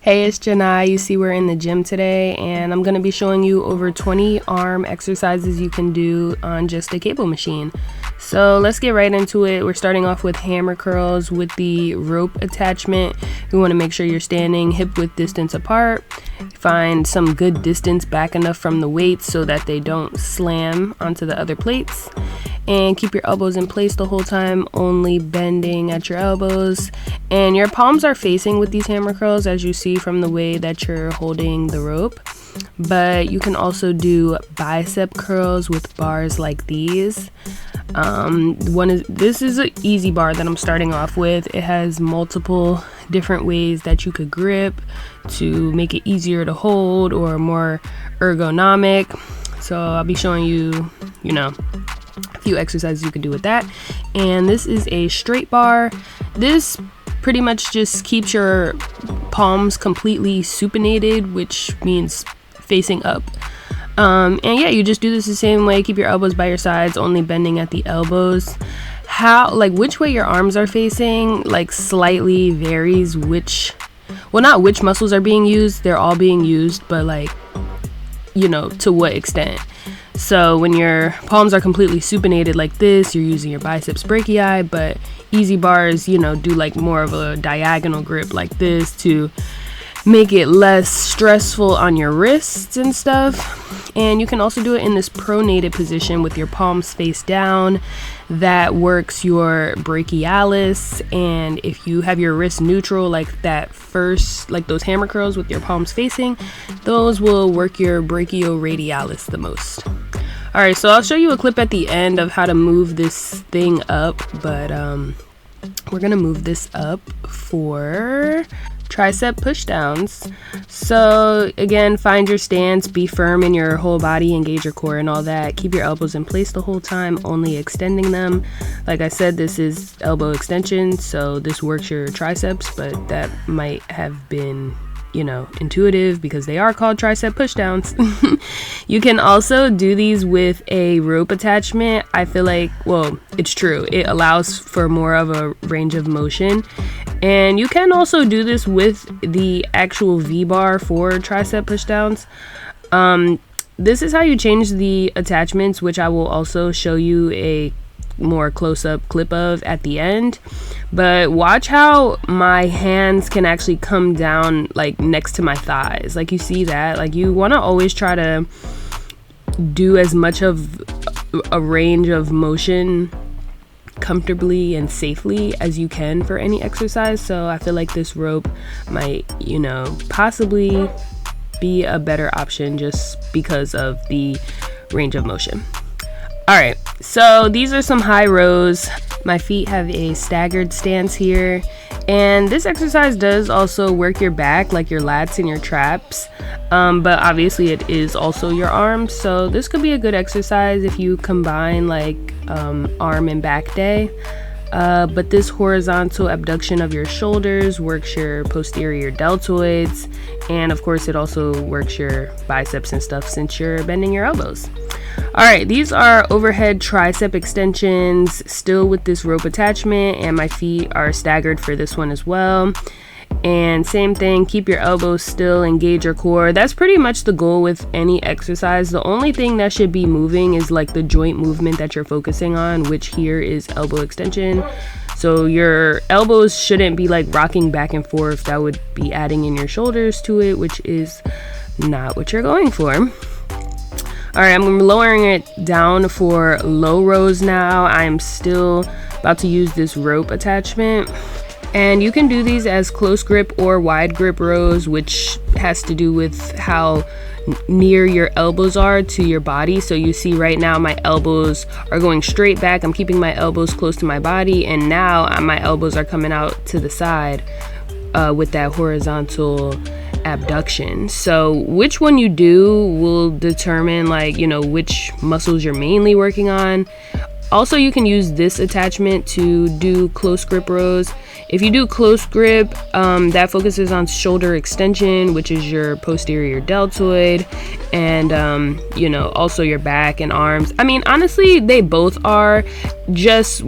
Hey, it's Janai. You see we're in the gym today, and I'm going to be showing you over 20 arm exercises you can do on just a cable machine. So let's get right into it. We're starting off with hammer curls with the rope attachment. We want to make sure you're standing hip width distance apart. Find some good distance back enough from the weights so that they don't slam onto the other plates. And keep your elbows in place the whole time, only bending at your elbows. And your palms are facing with these hammer curls, as you see from the way that you're holding the rope. But you can also do bicep curls with bars like these. This is an easy bar that I'm starting off with. It has multiple different ways that you could grip to make it easier to hold or more ergonomic. So I'll be showing you, a few exercises you can do with that. And this is a straight bar. This pretty much just keeps your palms completely supinated, which means facing up. And yeah, you just do this the same way. Keep your elbows by your sides, only bending at the elbows. Which way your arms are facing, slightly varies not which muscles are being used. They're all being used, but to what extent. So when your palms are completely supinated like this, you're using your biceps brachii, but easy bars, do more of a diagonal grip like this to make it less stressful on your wrists and stuff. And you can also do it in this pronated position with your palms face down. That works your brachialis, and if you have your wrist neutral like those hammer curls with your palms facing, those will work your brachioradialis the most. Alright, so I'll show you a clip at the end of how to move this thing up, but we're gonna move this up for tricep pushdowns. So again, find your stance, be firm in your whole body, engage your core and all that. Keep your elbows in place the whole time, only extending them. Like I said, this is elbow extension, so this works your triceps, but that might have been intuitive because they are called tricep pushdowns. You can also do these with a rope attachment. I feel like, it's true. It allows for more of a range of motion. And you can also do this with the actual V-bar for tricep pushdowns. This is how you change the attachments, which I will also show you a more close-up clip of at the end. But watch how my hands can actually come down next to my thighs. You see that? You want to always try to do as much of a range of motion comfortably and safely as you can for any exercise. So I feel like this rope might possibly be a better option just because of the range of motion. Alright, so these are some high rows. My feet have a staggered stance here, and this exercise does also work your back, like your lats and your traps, but obviously it is also your arms. So this could be a good exercise if you combine arm and back day. But this horizontal abduction of your shoulders works your posterior deltoids, and of course it also works your biceps and stuff since you're bending your elbows. Alright, these are overhead tricep extensions, still with this rope attachment, and my feet are staggered for this one as well. And same thing, keep your elbows still, engage your core. That's pretty much the goal with any exercise. The only thing that should be moving is the joint movement that you're focusing on, which here is elbow extension. So your elbows shouldn't be rocking back and forth. That would be adding in your shoulders to it, which is not what you're going for. Alright, I'm lowering it down for low rows now. I'm still about to use this rope attachment. And you can do these as close grip or wide grip rows, which has to do with how near your elbows are to your body. So you see right now my elbows are going straight back. I'm keeping my elbows close to my body, and now my elbows are coming out to the side with that horizontal abduction. So which one you do will determine which muscles you're mainly working on. Also, you can use this attachment to do close grip rows. If you do close grip, that focuses on shoulder extension, which is your posterior deltoid, and you know, also your back and arms. I mean, honestly, they both are. Just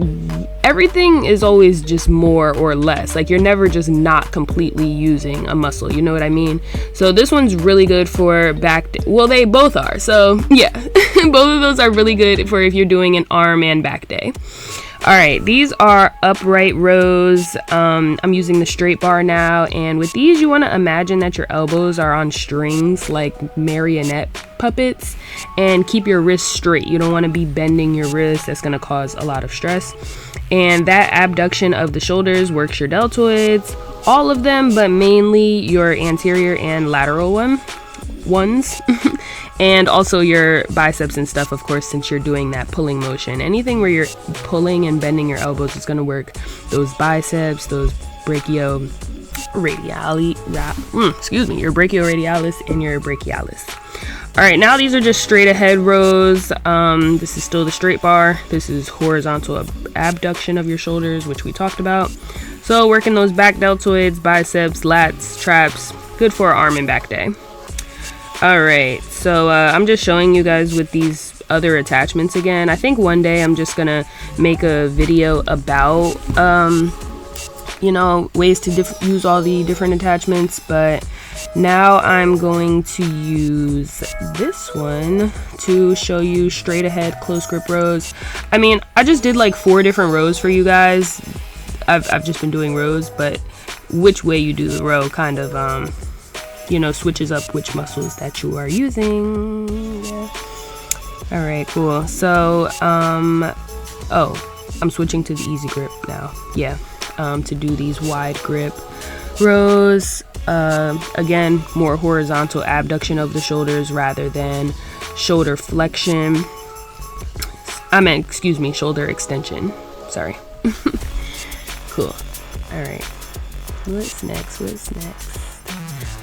everything is always just more or less. Like, you're never just not completely using a muscle, you know what I mean? So this one's really good for back well, they both are, so yeah. Both of those are really good for if you're doing an arm and back day. All right, these are upright rows. I'm using the straight bar now, and with these, you want to imagine that your elbows are on strings like marionette puppets, and keep your wrists straight. You don't want to be bending your wrists. That's going to cause a lot of stress. And that abduction of the shoulders works your deltoids, all of them, but mainly your anterior and lateral ones. And also your biceps and stuff, of course, since you're doing that pulling motion. Anything where you're pulling and bending your elbows is going to work those biceps, those your brachioradialis and your brachialis. All right, now these are just straight ahead rows. This is still the straight bar. This is horizontal abduction of your shoulders, which we talked about. So working those back deltoids, biceps, lats, traps, good for arm and back day. All right, so I'm just showing you guys with these other attachments again. I think one day I'm just gonna make a video about you know, ways to use all the different attachments, but now I'm going to use this one to show you straight ahead close grip rows. I mean, I just did like 4 different rows for you guys. I've just been doing rows, but which way you do the row kind of you know, switches up which muscles that you are using. Yeah. All right, cool. So oh, I'm switching to the easy grip now. Yeah, to do these wide grip rows. Again, more horizontal abduction of the shoulders rather than shoulder flexion. Excuse me, shoulder extension. Sorry. Cool. All right. What's next?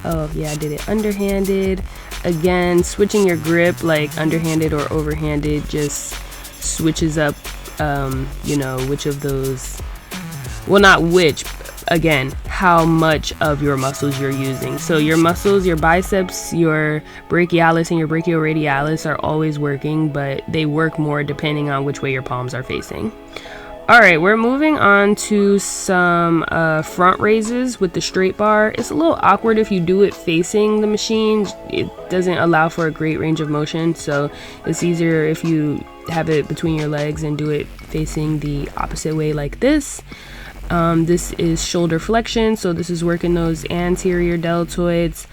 Oh yeah, I did it underhanded. Again, switching your grip, like underhanded or overhanded, just switches up you know, which of those, well, not which, again, how much of your muscles you're using. So your muscles, your biceps, your brachialis and your brachioradialis are always working, but they work more depending on which way your palms are facing. All right, we're moving on to some front raises with the straight bar. It's a little awkward if you do it facing the machine. It doesn't allow for a great range of motion, so it's easier if you have it between your legs and do it facing the opposite way like this. This is shoulder flexion, so this is working those anterior deltoids,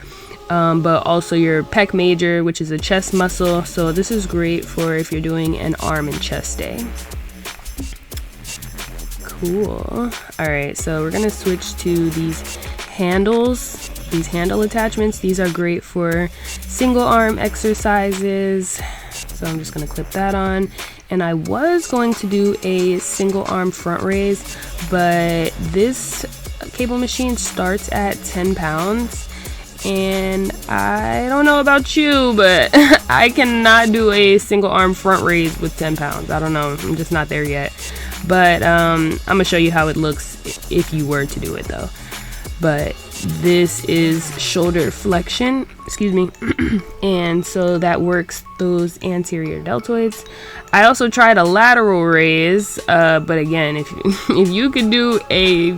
but also your pec major, which is a chest muscle. So this is great for if you're doing an arm and chest day. Cool. All right, so we're gonna switch to these handles, these handle attachments. These are great for single arm exercises. So I'm just gonna clip that on. And I was going to do a single arm front raise, but this cable machine starts at 10 pounds. And I don't know about you, but I cannot do a single arm front raise with 10 pounds. I don't know, I'm just not there yet. But I'm gonna show you how it looks if you were to do it though. But this is shoulder flexion, excuse me. And so that works those anterior deltoids. I also tried a lateral raise, but again, if you could do a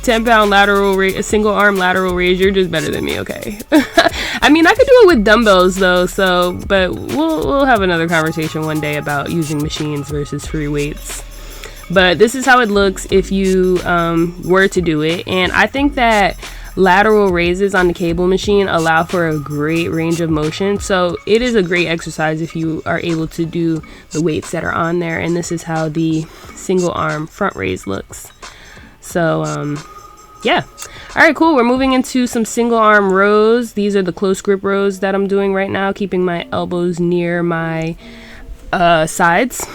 10-pound lateral raise, a single arm lateral raise, you're just better than me, okay? I mean, I could do it with dumbbells though, so, but we'll have another conversation one day about using machines versus free weights. But this is how it looks if you were to do it. And I think that lateral raises on the cable machine allow for a great range of motion. So it is a great exercise if you are able to do the weights that are on there. And this is how the single arm front raise looks. So yeah. All right, cool. We're moving into some single arm rows. These are the close grip rows that I'm doing right now, keeping my elbows near my sides,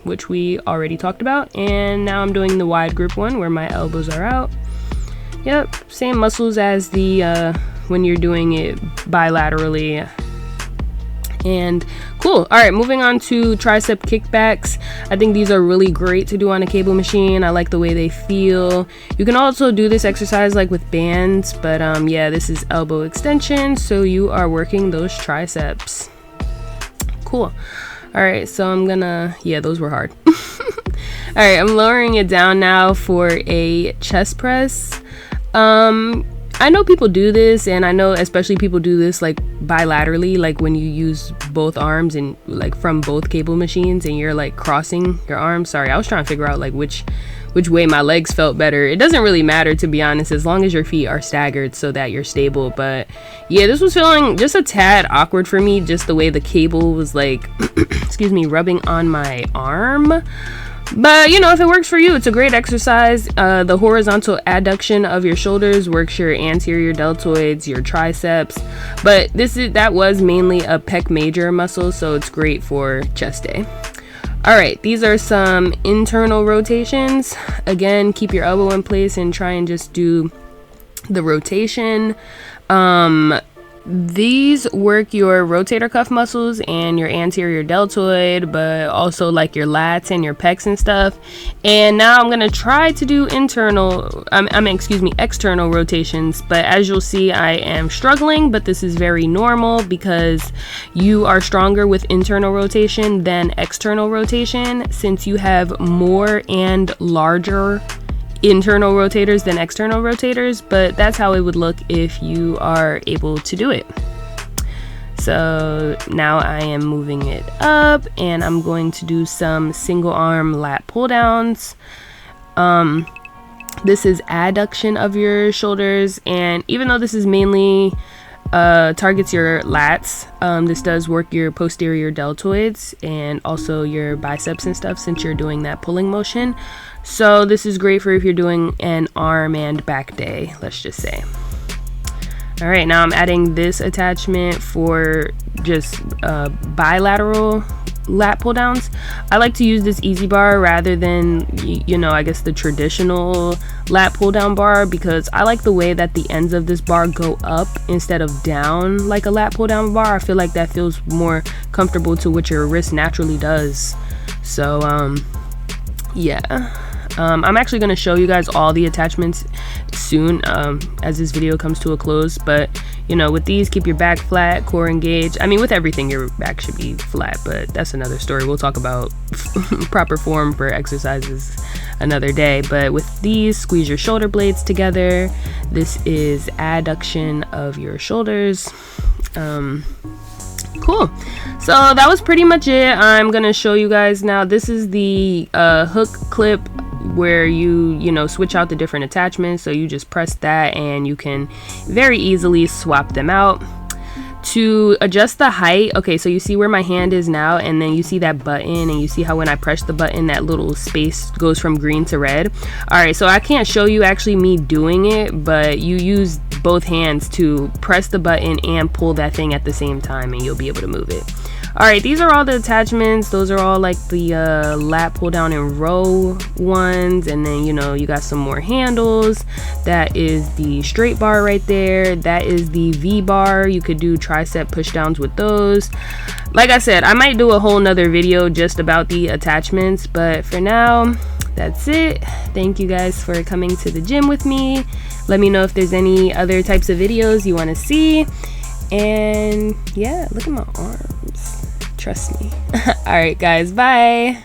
which we already talked about. And now I'm doing the wide grip one where my elbows are out. Yep, same muscles as the when you're doing it bilaterally. And cool. All right, moving on to tricep kickbacks. I think these are really great to do on a cable machine. I like the way they feel. You can also do this exercise like with bands, but yeah, this is elbow extension, so you are working those triceps. Cool. All right, so I'm gonna, yeah, those were hard. All right, I'm lowering it down now for a chest press. I know people do this, and I know especially people do this like bilaterally, like when you use both arms and like from both cable machines and you're like crossing your arms. Sorry, I was trying to figure out like which way my legs felt better. It doesn't really matter, to be honest, as long as your feet are staggered so that you're stable. But yeah, this was feeling just a tad awkward for me, just the way the cable was like excuse me, rubbing on my arm. But you know, if it works for you, it's a great exercise. The horizontal adduction of your shoulders works your anterior deltoids, your triceps, but that was mainly a pec major muscle, so it's great for chest day. All right, these are some internal rotations. Again, keep your elbow in place and try and just do the rotation. These work your rotator cuff muscles and your anterior deltoid, but also like your lats and your pecs and stuff. And now I'm gonna try to do external rotations, but as you'll see, I am struggling, but this is very normal because you are stronger with internal rotation than external rotation, since you have more and larger internal rotators than external rotators, but that's how it would look if you are able to do it. So now I am moving it up, and I'm going to do some single arm lat pull downs. This is adduction of your shoulders, and even though this is mainly targets your lats, this does work your posterior deltoids and also your biceps and stuff, since you're doing that pulling motion. So this is great for if you're doing an arm and back day, let's just say. All right, now I'm adding this attachment for just bilateral lat pull downs. I like to use this easy bar rather than, you know, I guess the traditional lat pull down bar, because I like the way that the ends of this bar go up instead of down like a lat pull down bar. I feel like that feels more comfortable to what your wrist naturally does. So yeah, I'm actually going to show you guys all the attachments soon as this video comes to a close. But you know, with these, keep your back flat, core engaged. I mean, with everything, your back should be flat, but that's another story. We'll talk about proper form for exercises another day. But with these, squeeze your shoulder blades together. This is adduction of your shoulders. Cool. So that was pretty much it. I'm gonna show you guys now. This is the hook clip where you know, switch out the different attachments. So you just press that and you can very easily swap them out. To adjust the height, okay, so you see where my hand is now, and then you see that button, and you see how when I press the button that little space goes from green to red. All right, so I can't show you actually me doing it, but you use both hands to press the button and pull that thing at the same time, and you'll be able to move it. All right, these are all the attachments. Those are all like the lat pull down and row ones, and then you know, you got some more handles. That is the straight bar right there. That is the V bar. You could do tricep pushdowns with those. Like I said, I might do a whole nother video just about the attachments, but for now, that's it. Thank you guys for coming to the gym with me. Let me know if there's any other types of videos you want to see. And yeah, look at my arms. Trust me. All right, guys, bye.